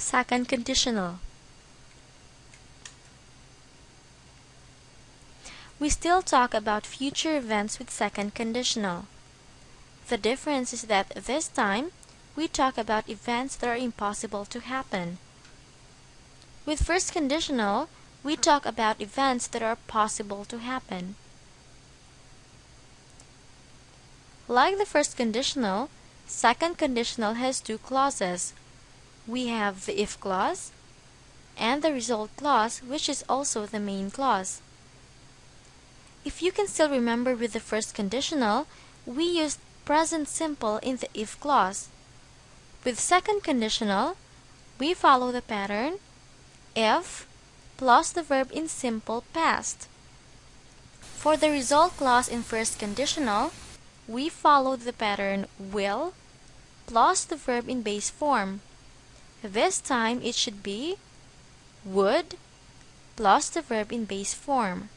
Second conditional. We still talk about future events with second conditional. The difference is that this time, we talk about events that are impossible to happen. With first conditional, we talk about events that are possible to happen. Like the first conditional, second conditional has two clauses. We have the if clause and the result clause, which is also the main clause. If you can still remember with the first conditional, we used present simple in the if clause. With second conditional, we follow the pattern if plus the verb in simple past. For the result clause in first conditional, we follow the pattern will plus the verb in base form. This time it should be would plus the verb in base form.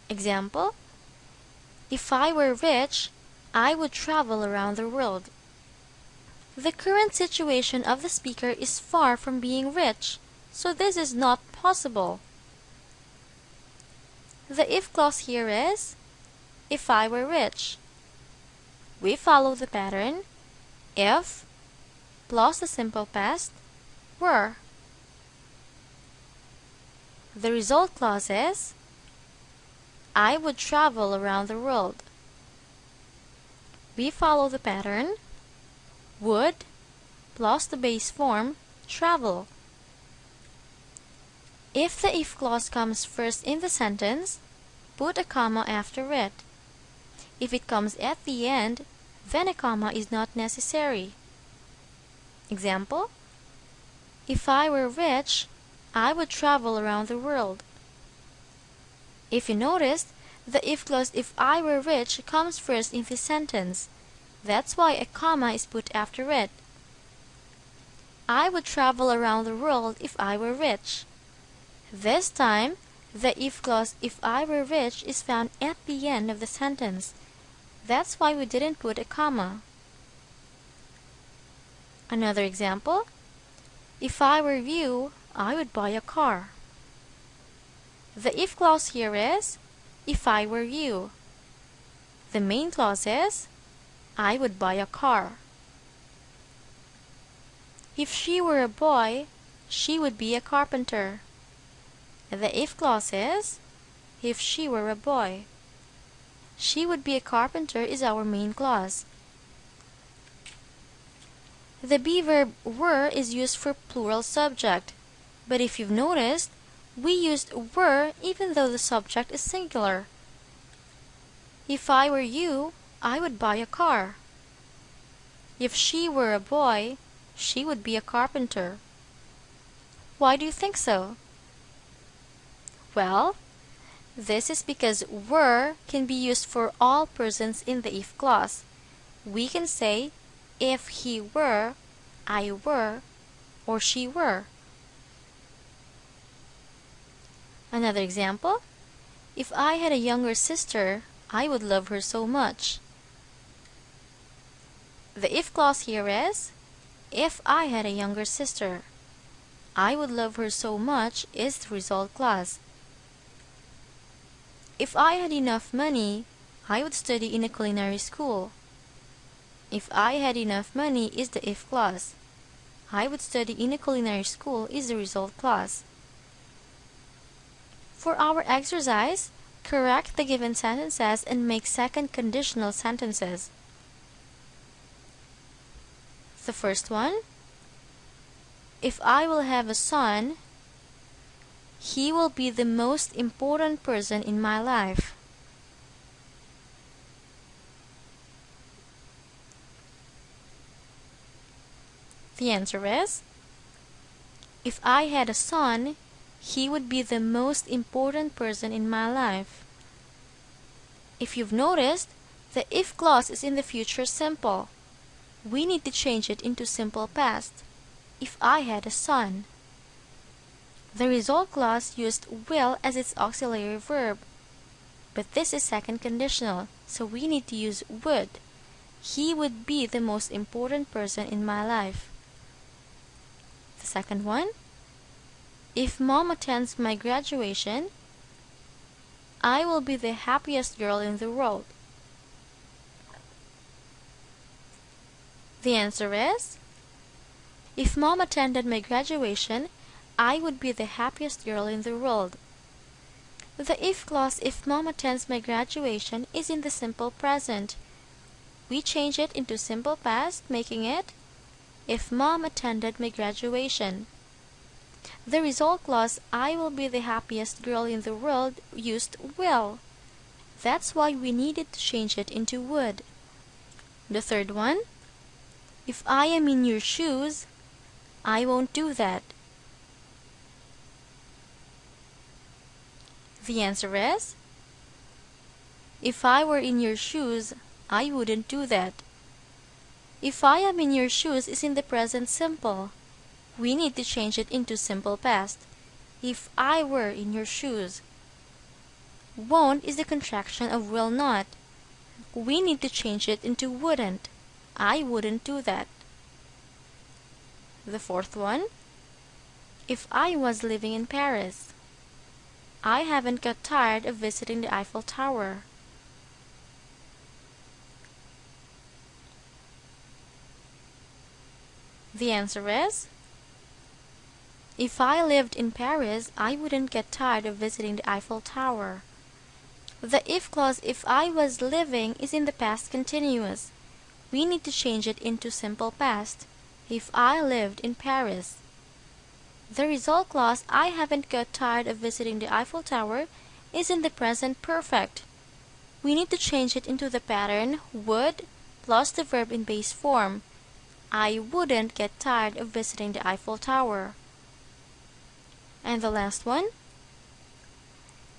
Example: if I were rich, I would travel around the world. The current situation of the speaker is far from being rich, so this is not possible. The if clause here is if I were rich. We follow the pattern if plus the simple past were. The result clause is I would travel around the world. We follow the pattern would plus the base form travel. If the if clause comes first in the sentence, put a comma after it. If it comes at the end, then a comma is not necessary. Example: if I were rich, I would travel around the world. If you noticed, the if clause if I were rich comes first in this sentence. That's why a comma is put after it. I would travel around the world if I were rich. This time, the if clause if I were rich is found at the end of the sentence. That's why we didn't put a comma. Another example: if I were you, I would buy a car. The if clause here is if I were you. The main clause is I would buy a car. If she were a boy, she would be a carpenter. The if clause is if she were a boy. She would be a carpenter is our main clause. The be verb were is used for plural subject, but if you've noticed, we used were even though the subject is singular. If I were you, I would buy a car. If she were a boy, she would be a carpenter. Why do you think so? Well, this is because were can be used for all persons in the if clause. We can say if he were, I were, or she were. Another example: if I had a younger sister, I would love her so much. The if clause here is if I had a younger sister. I would love her so much is the result clause. If I had enough money, I would study in a culinary school. If I had enough money is the if clause. I would study in a culinary school is the result clause. For our exercise, correct the given sentences and make second conditional sentences. The first one: if I will have a son, he will be the most important person in my life. The answer is if I had a son, he would be the most important person in my life. If you've noticed, the if clause is in the future simple. We need to change it into simple past. If I had a son. The result clause used will as its auxiliary verb, but this is second conditional, so we need to use would. He would be the most important person in my life. second one. If Mom attends my graduation, I will be the happiest girl in the world. The answer is, if Mom attended my graduation, I would be the happiest girl in the world. The if clause if Mom attends my graduation is in the simple present. We change it into simple past, making it if Mom attended my graduation. The result clause I will be the happiest girl in the world used will. That's why we needed to change it into would. The third one, if I am in your shoes, I won't do that. The answer is, if I were in your shoes, I wouldn't do that. If I am in your shoes is in the present simple. We need to change it into simple past. If I were in your shoes. Won't is the contraction of will not. We need to change it into wouldn't. I wouldn't do that. The fourth one, if I was living in Paris, I haven't got tired of visiting the Eiffel Tower. The answer is, if I lived in Paris, I wouldn't get tired of visiting the Eiffel Tower. The if clause if I was living is in the past continuous. We need to change it into simple past. If I lived in Paris. The result clause I haven't got tired of visiting the Eiffel Tower is in the present perfect. We need to change it into the pattern would plus the verb in base form. I wouldn't get tired of visiting the Eiffel Tower. And the last one,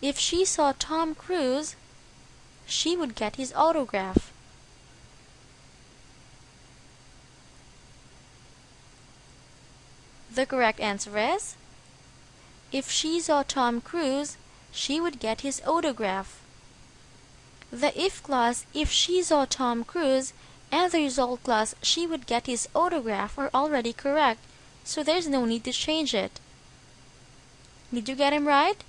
if she saw Tom Cruise, she would get his autograph. The correct answer is, if she saw Tom Cruise, she would get his autograph. The if clause, if she saw Tom Cruise, and the result clause, she would get his autograph are already correct, so there's no need to change it. Did you get him right?